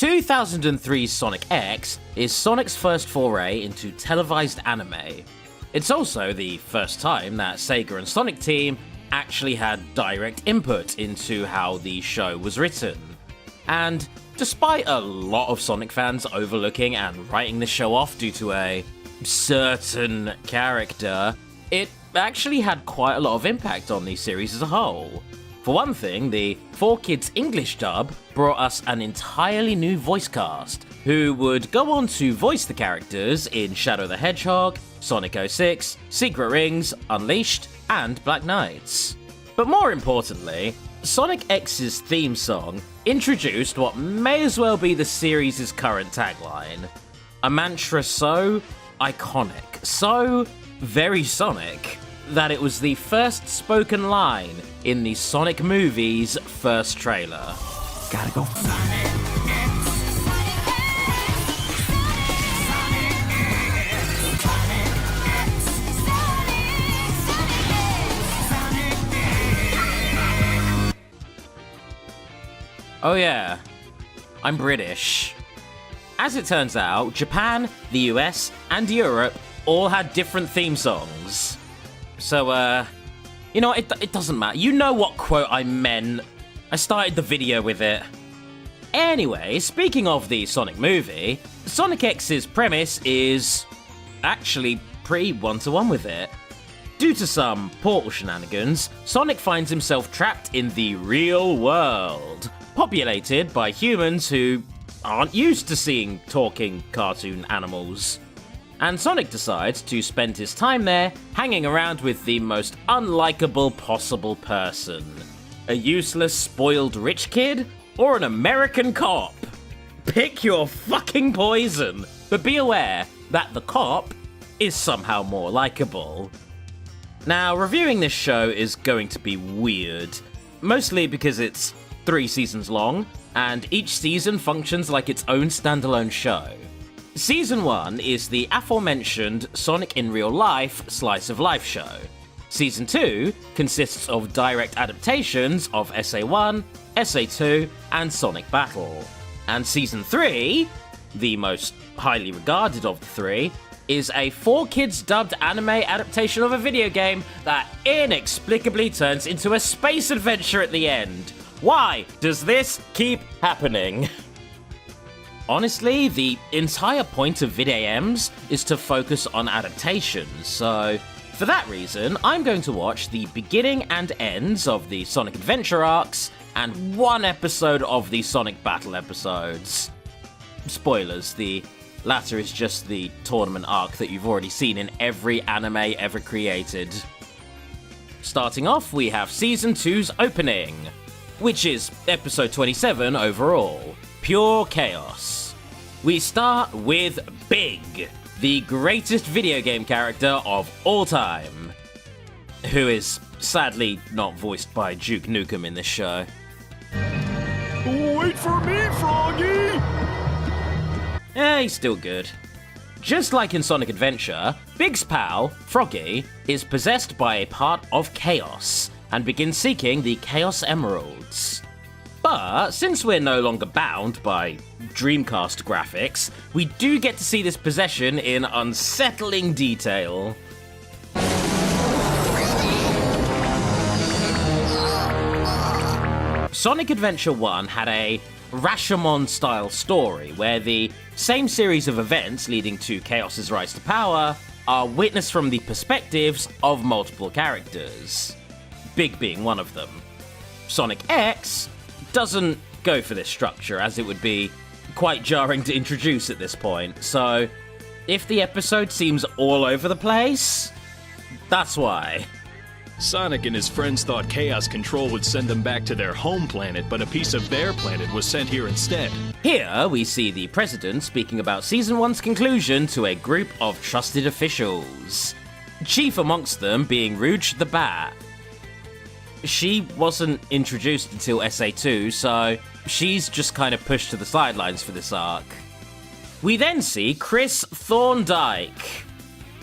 2003's Sonic X is Sonic's first foray into televised anime. It's also the first time that Sega and Sonic Team actually had direct input into how the show was written. And despite a lot of Sonic fans overlooking and writing the show off due to a certain character, it actually had quite a lot of impact on the series as a whole. For one thing, the 4Kids English dub brought us an entirely new voice cast, who would go on to voice the characters in Shadow the Hedgehog, Sonic 06, Secret Rings, Unleashed, and Black Knights. But more importantly, Sonic X's theme song introduced what may as well be the series' current tagline. A mantra so iconic, so very Sonic, that it was the first spoken line in the Sonic movie's first trailer. Gotta go. Oh yeah, I'm British. As it turns out, Japan, the US, and Europe all had different theme songs. So, it doesn't matter. You know what quote I meant. I started the video with it. Anyway, speaking of the Sonic movie, Sonic X's premise is actually pretty one-to-one with it. Due to some portal shenanigans, Sonic finds himself trapped in the real world, populated by humans who aren't used to seeing talking cartoon animals. And Sonic decides to spend his time there hanging around with the most unlikable possible person. A useless, spoiled rich kid, or an American cop? Pick your fucking poison, but be aware that the cop is somehow more likable. Now, reviewing this show is going to be weird, mostly because it's 3 seasons long, and each season functions like its own standalone show. Season 1 is the aforementioned Sonic in Real Life slice of life show. Season 2 consists of direct adaptations of SA1, SA2, and Sonic Battle. And Season 3, the most highly regarded of the 3, is a 4Kids dubbed anime adaptation of a video game that inexplicably turns into a space adventure at the end. Why does this keep happening? Honestly, the entire point of VidAMs is to focus on adaptations, so for that reason, I'm going to watch the beginning and ends of the Sonic Adventure arcs and 1 episode of the Sonic Battle episodes. Spoilers, the latter is just the tournament arc that you've already seen in every anime ever created. Starting off, we have Season 2's opening, which is episode 27 overall, Pure Chaos. We start with Big, the greatest video game character of all time, who is sadly not voiced by Duke Nukem in this show. Wait for me, Froggy! He's still good. Just like in Sonic Adventure, Big's pal, Froggy, is possessed by a part of Chaos, and begins seeking the Chaos Emeralds. But since we're no longer bound by Dreamcast graphics, we do get to see this possession in unsettling detail. Sonic Adventure 1 had a Rashomon-style story, where the same series of events leading to Chaos's rise to power are witnessed from the perspectives of multiple characters, Big being one of them. Sonic X doesn't go for this structure, as it would be quite jarring to introduce at this point, so if the episode seems all over the place, that's why. Sonic and his friends thought Chaos Control would send them back to their home planet, but a piece of their planet was sent here instead. Here, we see the President speaking about Season 1's conclusion to a group of trusted officials, chief amongst them being Rouge the Bat. She wasn't introduced until SA2, so she's just kind of pushed to the sidelines for this arc. We then see Chris Thorndike,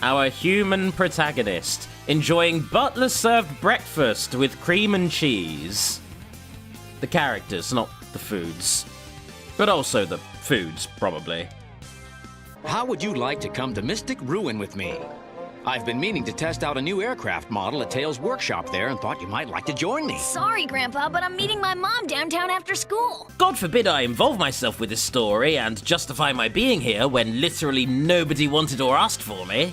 our human protagonist, enjoying butler-served breakfast with cream and cheese. The characters, not the foods. But also the foods, probably. How would you like to come to Mystic Ruin with me? I've been meaning to test out a new aircraft model at Tails' workshop there and thought you might like to join me. Sorry, Grandpa, but I'm meeting my mom downtown after school. God forbid I involve myself with this story and justify my being here when literally nobody wanted or asked for me.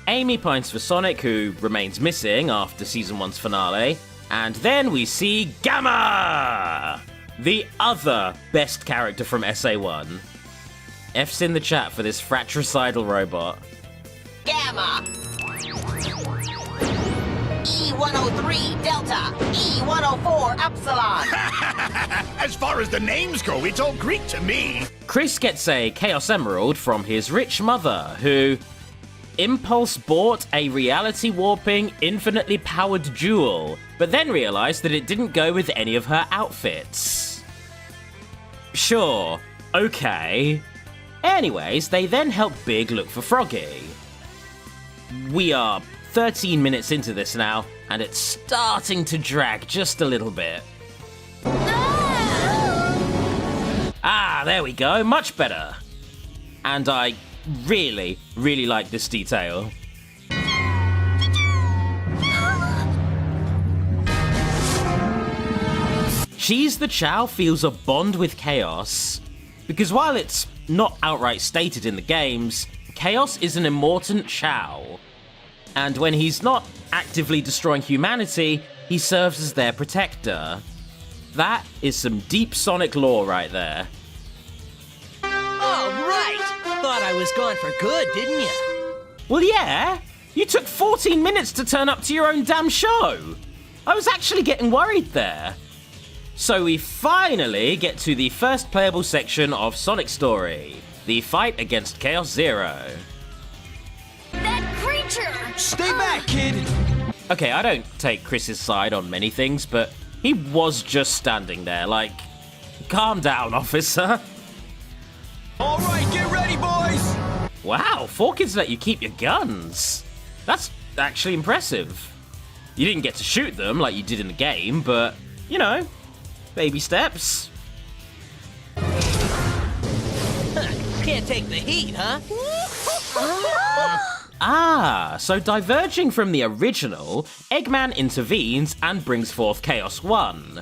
Amy pines for Sonic, who remains missing after Season 1's finale, and then we see Gamma! The other best character from SA1. F's in the chat for this fratricidal robot. Gamma! E-103 Delta! E-104 Upsilon! As far as the names go, it's all Greek to me. Chris gets a Chaos Emerald from his rich mother, who impulse bought a reality warping, infinitely powered jewel, but then realized that it didn't go with any of her outfits. Sure, okay. Anyways, they then help Big look for Froggy. We are 13 minutes into this now, and it's starting to drag just a little bit. Ah, there we go, much better. And I really, really like this detail. She's the Chow feels a bond with Chaos, because while it's not outright stated in the games, Chaos is an immortant Chow. And when he's not actively destroying humanity, he serves as their protector. That is some deep Sonic lore right there. All right! Thought I was gone for good, didn't you? Well, yeah. You took 14 minutes to turn up to your own damn show. I was actually getting worried there. So we finally get to the first playable section of Sonic's story, the fight against Chaos Zero. That creature! Stay back, kid! Okay, I don't take Chris's side on many things, but he was just standing there, like, calm down, officer. All right, get ready, boys! Wow, 4 kids let you keep your guns. That's actually impressive. You didn't get to shoot them like you did in the game, but, you know, baby steps. Can't take the heat, huh? Ah, so diverging from the original, Eggman intervenes and brings forth Chaos 1.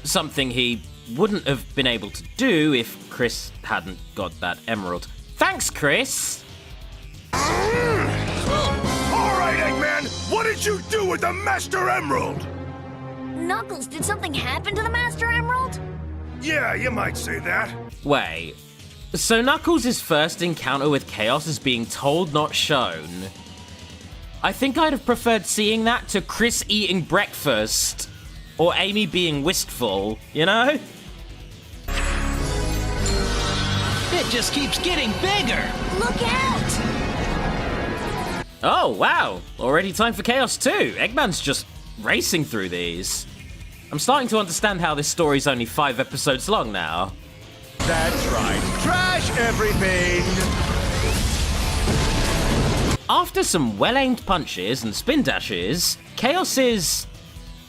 Something he wouldn't have been able to do if Chris hadn't got that emerald. Thanks, Chris! All right, Eggman, what did you do with the Master Emerald? Knuckles, did something happen to the Master Emerald? Yeah, you might say that. Wait, so Knuckles' first encounter with Chaos is being told, not shown. I think I'd have preferred seeing that to Chris eating breakfast. Or Amy being wistful, you know? It just keeps getting bigger! Look out! Oh, wow. Already time for Chaos 2. Eggman's just racing through these. I'm starting to understand how this story's only 5 episodes long now. That's right. Trash everything! After some well-aimed punches and spin dashes, Chaos's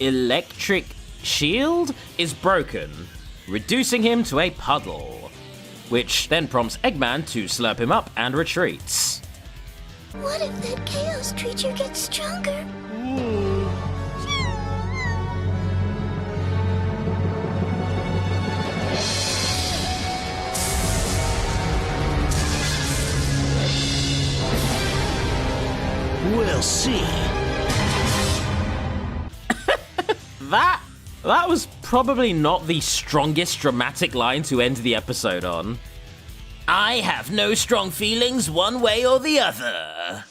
electric shield is broken, reducing him to a puddle, which then prompts Eggman to slurp him up and retreats. What if that Chaos creature gets stronger? We'll see. That was probably not the strongest dramatic line to end the episode on. I have no strong feelings one way or the other.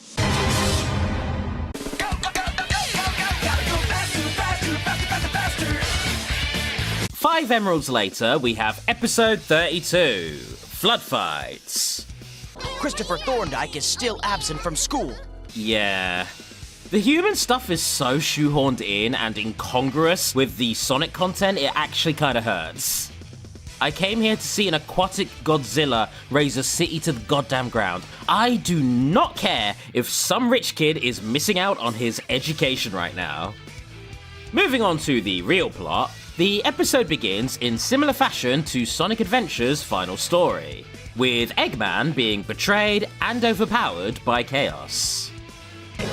Five emeralds later, we have episode 32, Flood Fights. Christopher Thorndike is still absent from school. Yeah. The human stuff is so shoehorned in and incongruous with the Sonic content, it actually kind of hurts. I came here to see an aquatic Godzilla raise a city to the goddamn ground. I do not care if some rich kid is missing out on his education right now. Moving on to the real plot, The episode begins in similar fashion to Sonic Adventure's final story, with Eggman being betrayed and overpowered by Chaos. He's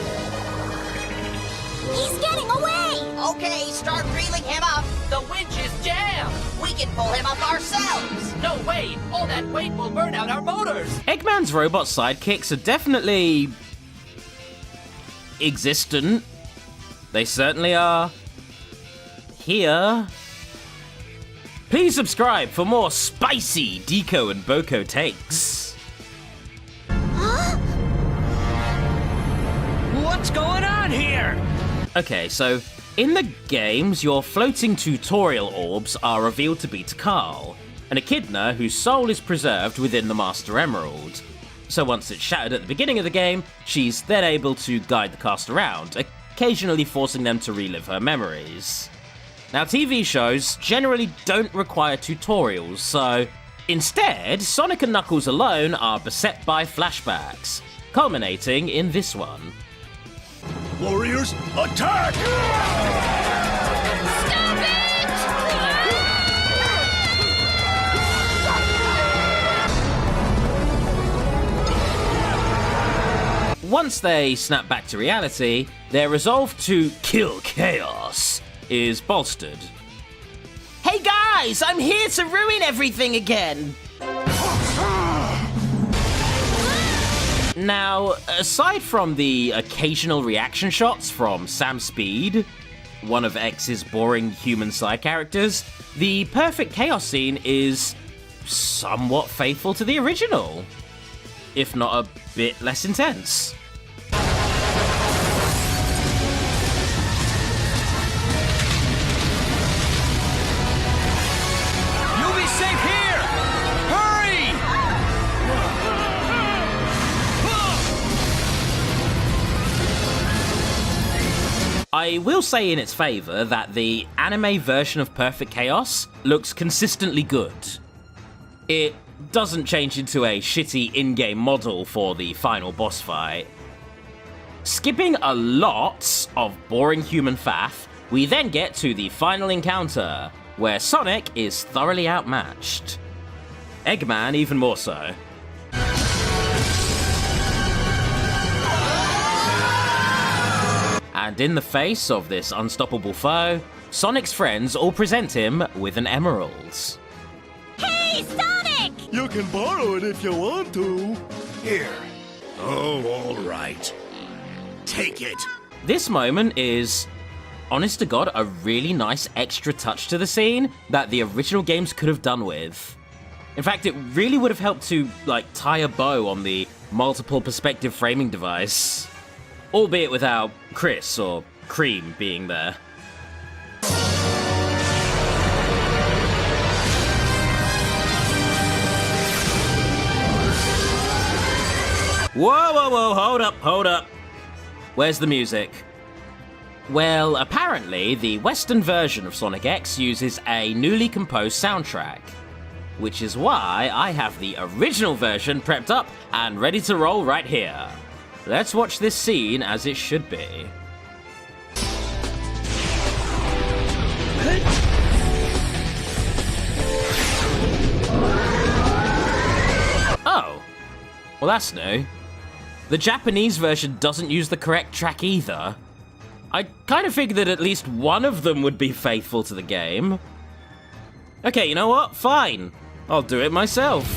getting away! Okay, start reeling him up. The winch is jammed! We can pull him up ourselves. No way! All that weight will burn out our motors! Eggman's robot sidekicks are definitely existent. They certainly are. Here. Please subscribe for more spicy Deco and Boko takes. What's going on here? Okay, so in the games, your floating tutorial orbs are revealed to be Takal, an echidna whose soul is preserved within the Master Emerald. So once it's shattered at the beginning of the game, she's then able to guide the cast around, occasionally forcing them to relive her memories. Now, TV shows generally don't require tutorials, so instead, Sonic and Knuckles alone are beset by flashbacks, culminating in this one. Warriors, attack! Once they snap back to reality, their resolve to kill Chaos is bolstered. Hey guys, I'm here to ruin everything again! Now, aside from the occasional reaction shots from Sam Speed, one of X's boring human side characters, the perfect Chaos scene is somewhat faithful to the original, if not a bit less intense. You'll be safe here! Hurry! I will say in its favour that the anime version of Perfect Chaos looks consistently good. It doesn't change into a shitty in-game model for the final boss fight. Skipping a lot of boring human faff, we then get to the final encounter, where Sonic is thoroughly outmatched. Eggman even more so. And in the face of this unstoppable foe, Sonic's friends all present him with an emerald. Hey, Sonic! You can borrow it if you want to. Here. Oh, all right. Take it. This moment is, honest to God, a really nice extra touch to the scene that the original games could have done with. In fact, it really would have helped to, tie a bow on the multiple perspective framing device. Albeit without Chris or Cream being there. Whoa, whoa, whoa, hold up. Where's the music? Well, apparently, the Western version of Sonic X uses a newly composed soundtrack, which is why I have the original version prepped up and ready to roll right here. Let's watch this scene as it should be. Oh, well that's new. The Japanese version doesn't use the correct track either. I kind of figured that at least one of them would be faithful to the game. Okay, you know what? Fine. I'll do it myself.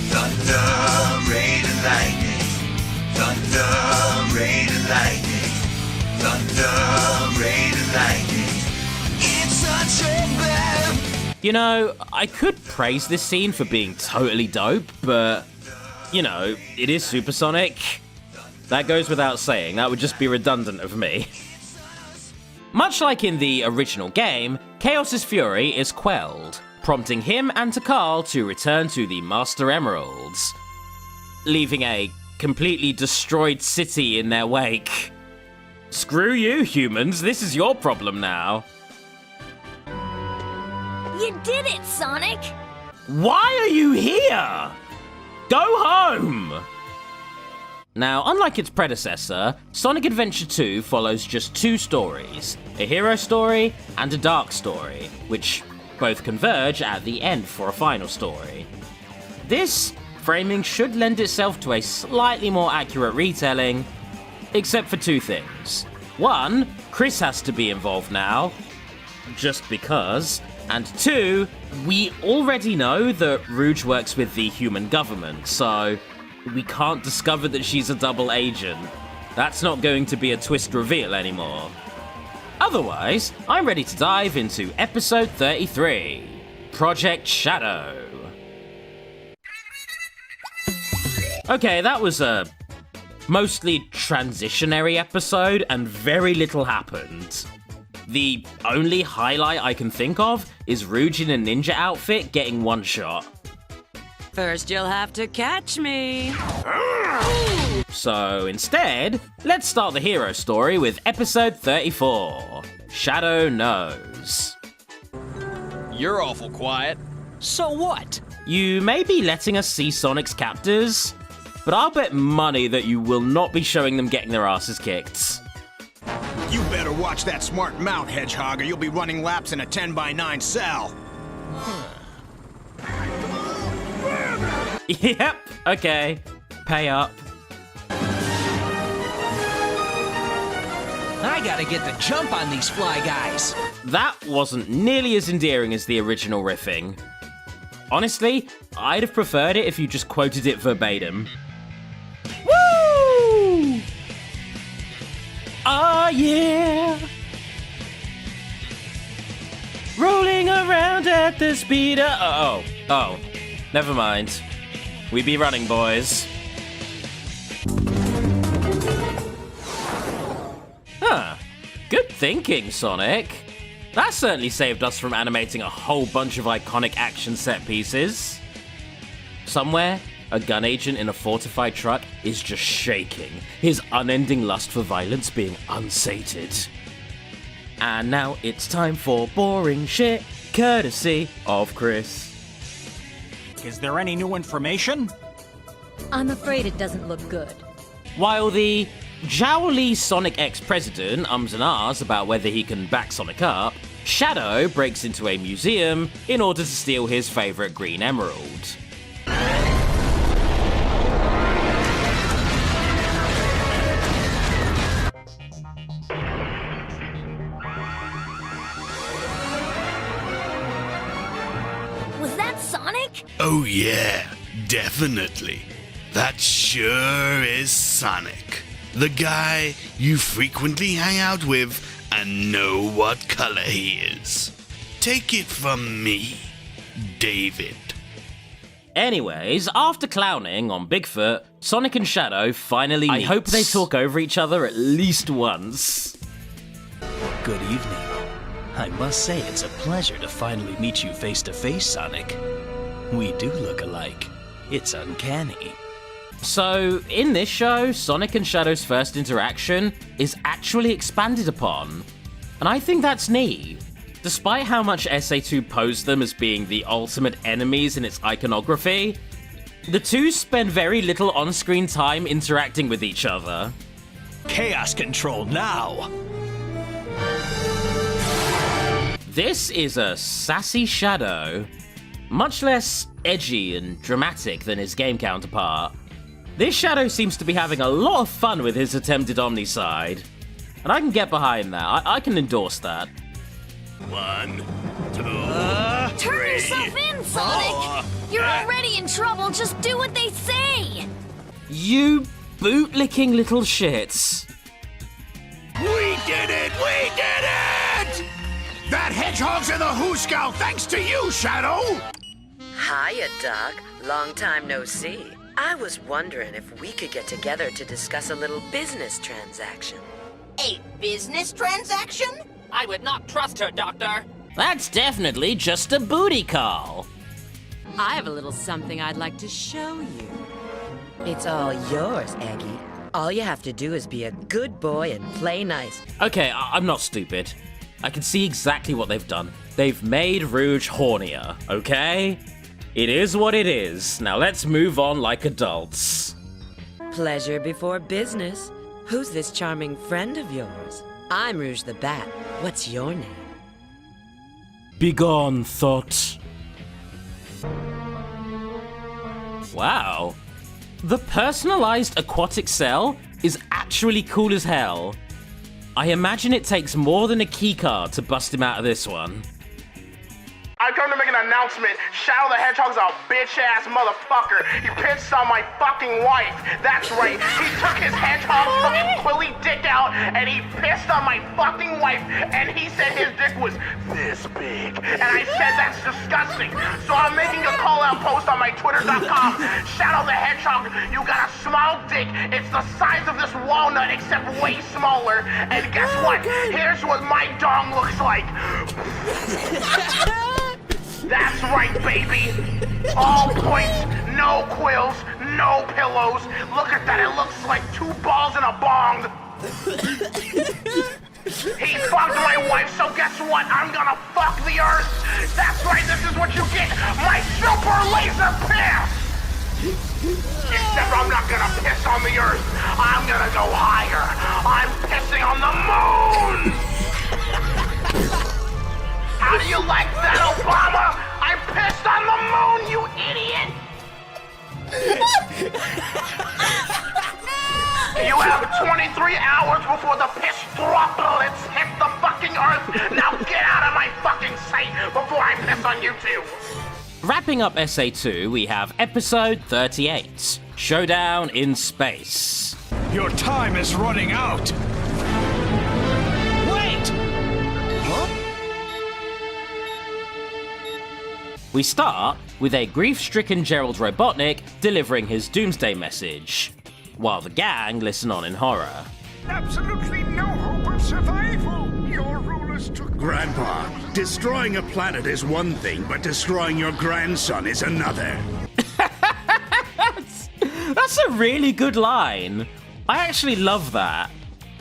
Thunder, rain and lightning. Thunder, rain and lightning. Thunder, rain and lightning. It's such a bad. You know, I could praise this scene for being totally dope, but, you know, it is Supersonic. That goes without saying, that would just be redundant of me. Much like in the original game, Chaos's fury is quelled, prompting him and Takal to return to the Master Emeralds, leaving a completely destroyed city in their wake. Screw you, humans, this is your problem now. You did it, Sonic! Why are you here? Go home! Now, unlike its predecessor, Sonic Adventure 2 follows just two stories, a hero story and a dark story, which both converge at the end for a final story. This framing should lend itself to a slightly more accurate retelling, except for two things. One, Chris has to be involved now, just because, and two, we already know that Rouge works with the human government, so we can't discover that she's a double agent. That's not going to be a twist reveal anymore. Otherwise, I'm ready to dive into episode 33, Project Shadow. Okay, that was a mostly transitionary episode and very little happened. The only highlight I can think of is Rouge in a ninja outfit getting one shot. First, you'll have to catch me. So instead, let's start the hero story with episode 34, Shadow Knows. You're awful quiet. So what? You may be letting us see Sonic's captors, but I'll bet money that you will not be showing them getting their asses kicked. You better watch that smart mouth, Hedgehog, or you'll be running laps in a 10x9 cell. Yep, okay. Pay up. I gotta get the jump on these fly guys. That wasn't nearly as endearing as the original riffing. Honestly, I'd have preferred it if you just quoted it verbatim. Woo! Oh yeah! Rolling around at the speed of... Oh, never mind. We be running, boys. Huh. Good thinking, Sonic. That certainly saved us from animating a whole bunch of iconic action set pieces. Somewhere, a gun agent in a fortified truck is just shaking, his unending lust for violence being unsated. And now it's time for boring shit, courtesy of Chris. Is there any new information? I'm afraid it doesn't look good. While the jowly Sonic X president ums and ahs about whether he can back Sonic up, Shadow breaks into a museum in order to steal his favorite green emerald. Was that Sonic? Oh yeah, definitely. That sure is Sonic. The guy you frequently hang out with and know what color he is. Take it from me, David. Anyways, after clowning on Bigfoot, Sonic and Shadow finally meet. I hope they talk over each other at least once. Good evening. I must say it's a pleasure to finally meet you face to face, Sonic. We do look alike. It's uncanny. So, in this show, Sonic and Shadow's first interaction is actually expanded upon. And I think that's neat. Despite how much SA2 posed them as being the ultimate enemies in its iconography, the two spend very little on-screen time interacting with each other. Chaos control now. This is a sassy Shadow, much less edgy and dramatic than his game counterpart. This Shadow seems to be having a lot of fun with his attempted Omnicide, and I can get behind that. I can endorse that. 1, 2, Turn yourself in, Sonic! You're already in trouble, just do what they say! You bootlicking little shits. We did it! We did it! That hedgehog's in the Hooskow thanks to you, Shadow! Hiya, Doc. Long time no see. I was wondering if we could get together to discuss a little business transaction. A business transaction? I would not trust her, Doctor. That's definitely just a booty call. I have a little something I'd like to show you. It's all yours, Eggy. All you have to do is be a good boy and play nice. Okay, I'm not stupid. I can see exactly what they've done. They've made Rouge hornier, okay? It is what it is. Now let's move on like adults. Pleasure before business. Who's this charming friend of yours? I'm Rouge the Bat. What's your name? Begone, thought. Wow. The personalized aquatic cell is actually cool as hell. I imagine it takes more than a keycard to bust him out of this one. I've come to make an announcement. Shadow the Hedgehog's a bitch-ass motherfucker. He pissed on my fucking wife. That's right. He took his hedgehog fucking quilly dick out and he pissed on my fucking wife and he said his dick was this big. And I said that's disgusting. So I'm making a call-out post on my twitter.com. Shadow the Hedgehog, you got a small dick. It's the size of this walnut except way smaller. And guess what? Here's what my dong looks like. That's right, baby. All points, no quills, no pillows. Look at that, it looks like 2 balls in a bong. He fucked my wife, so guess what? I'm gonna fuck the earth. That's right, this is what you get. My super laser piss. Except I'm not gonna piss on the earth. I'm gonna go higher. I'm pissing on the moon. How do you like that, Obama? I pissed on the moon, you idiot! You have 23 hours before the piss droplets hit the fucking earth. Now get out of my fucking sight before I piss on you too. Wrapping up SA2, we have episode 38, Showdown in Space. Your time is running out. Wait! Huh? We start with a grief-stricken Gerald Robotnik delivering his doomsday message, while the gang listen on in horror. Absolutely no hope of survival. Your rulers took... Grandpa, destroying a planet is one thing, but destroying your grandson is another. That's a really good line. I actually love that.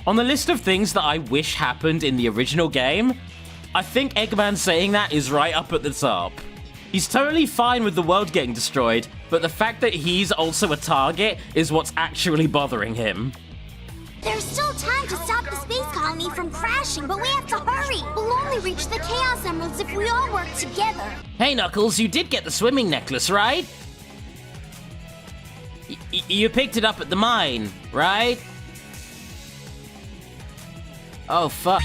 On the list of things that I wish happened in the original game, I think Eggman saying that is right up at the top. He's totally fine with the world getting destroyed, but the fact that he's also a target is what's actually bothering him. There's still time to stop the space colony from crashing, but we have to hurry. We'll only reach the Chaos Emeralds if we all work together. Hey Knuckles, you did get the swimming necklace, right? You picked it up at the mine, right? Oh, fuck.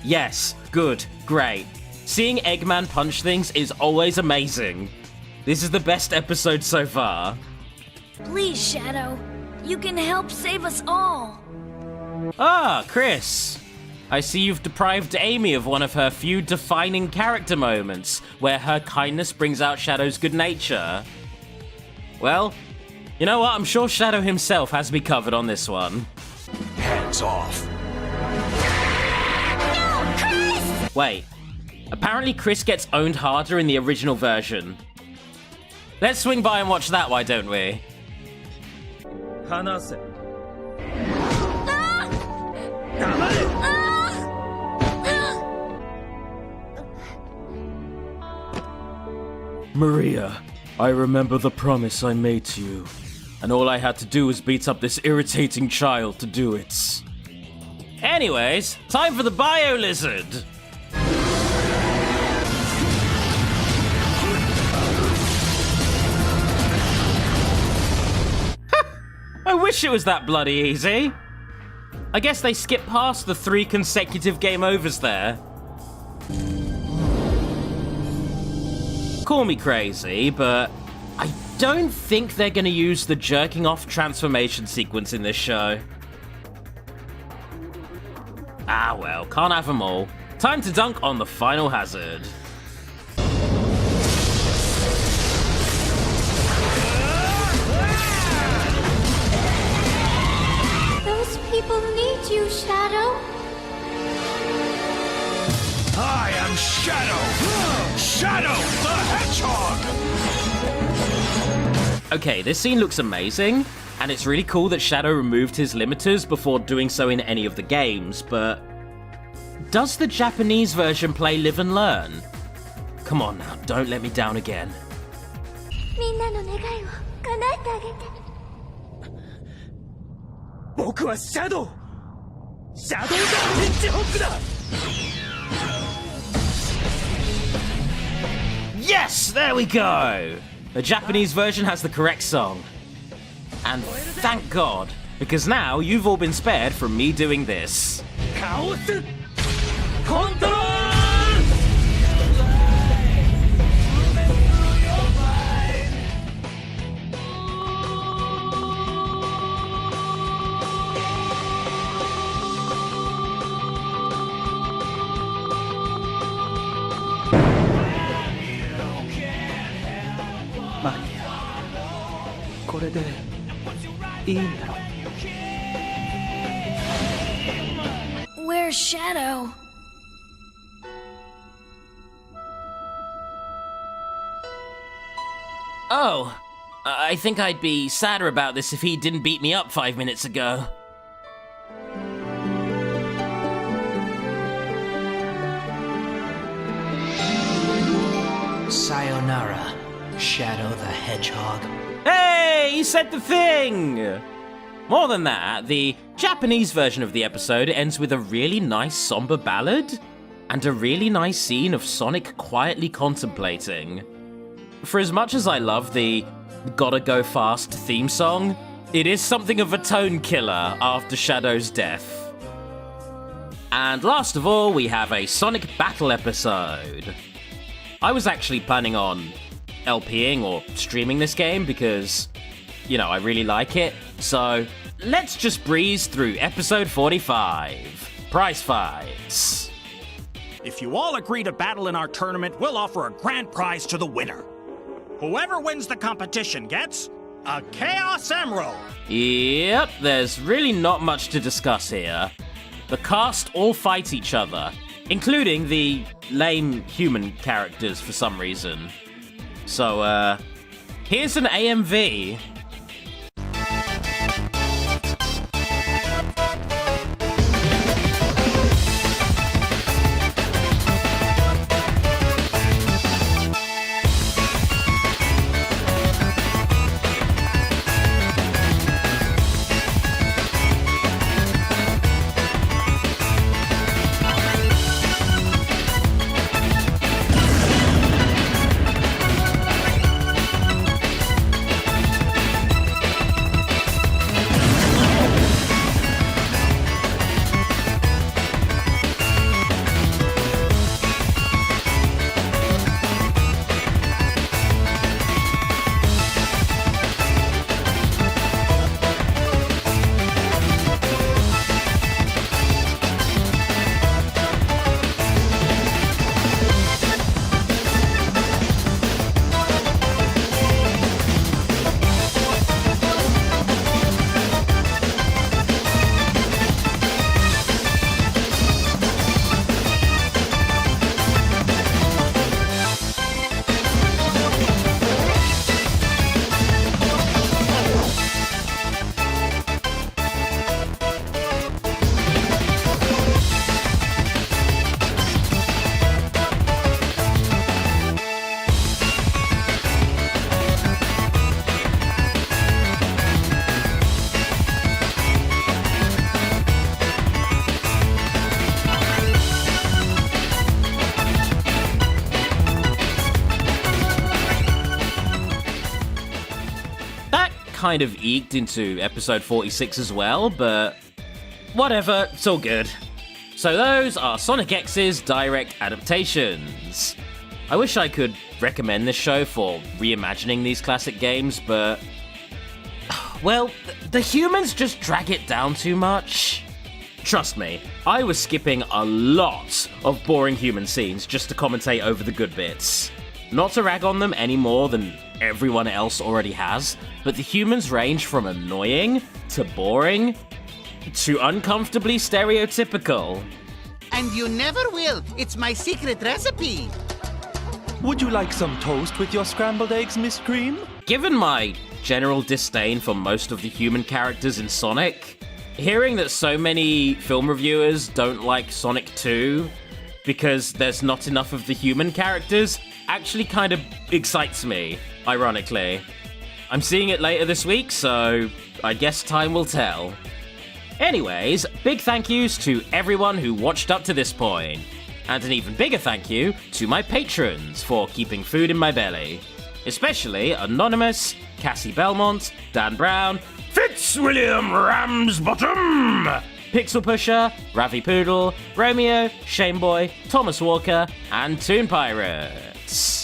Yes, good, great. Seeing Eggman punch things is always amazing. This is the best episode so far. Please, Shadow. You can help save us all. Ah, Chris. I see you've deprived Amy of one of her few defining character moments, where her kindness brings out Shadow's good nature. Well, you know what? I'm sure Shadow himself has me covered on this one. Hands off. No, Chris! Wait. Apparently Chris gets owned harder in the original version. Let's swing by and watch that, why don't we? Hanase. Maria, I remember the promise I made to you, and all I had to do was beat up this irritating child to do it. Anyways, time for the Bio Lizard! I wish it was that bloody easy. I guess they skipped past the 3 consecutive game overs there. Call me crazy, but I don't think they're gonna use the jerking off transformation sequence in this show. Ah well, can't have them all. Time to dunk on the final hazard. Those people need you, Shadow. I am Shadow! Shadow the Hedgehog! Okay, this scene looks amazing, and it's really cool that Shadow removed his limiters before doing so in any of the games, but does the Japanese version play Live and Learn? Come on now, don't let me down again. 僕はシャドウシャドウがヘッジホッグだ Yes, there we go! The Japanese version has the correct song. And thank God, because now you've all been spared from me doing this. カオスコントロール これでいいんだろ Where's Shadow? Oh, I think I'd be sadder about this if he didn't beat me up 5 minutes ago. Sayonara, Shadow the Hedgehog. Hey, he said the thing! More than that, the Japanese version of the episode ends with a really nice somber ballad and a really nice scene of Sonic quietly contemplating. For as much as I love the Gotta Go Fast theme song, it is something of a tone killer after Shadow's death. And last of all, we have a Sonic Battle episode. I was actually planning on LPing or streaming this game because, you know, I really like it. So let's just breeze through episode 45, Prize Fights. If you all agree to battle in our tournament, we'll offer a grand prize to the winner. Whoever wins the competition gets a Chaos Emerald. Yep, there's really not much to discuss here. The cast all fight each other, including the lame human characters for some reason. So, here's an AMV. Kind of eked into episode 46 as well, but whatever, it's all good. So those are Sonic X's direct adaptations. I wish I could recommend this show for reimagining these classic games, but well, the humans just drag it down too much. Trust me, I was skipping a lot of boring human scenes just to commentate over the good bits. Not to rag on them any more than everyone else already has, but the humans range from annoying to boring to uncomfortably stereotypical. And you never will. It's my secret recipe. Would you like some toast with your scrambled eggs, Miss Cream? Given my general disdain for most of the human characters in Sonic, hearing that so many film reviewers don't like Sonic 2 because there's not enough of the human characters actually kind of excites me, ironically. I'm seeing it later this week, so I guess time will tell. Anyways, big thank yous to everyone who watched up to this point. And an even bigger thank you to my patrons for keeping food in my belly. Especially Anonymous, Cassie Belmont, Dan Brown, Fitzwilliam Ramsbottom, Pixel Pusher, Ravi Poodle, Romeo, Shameboy, Thomas Walker, and Toon Pirates.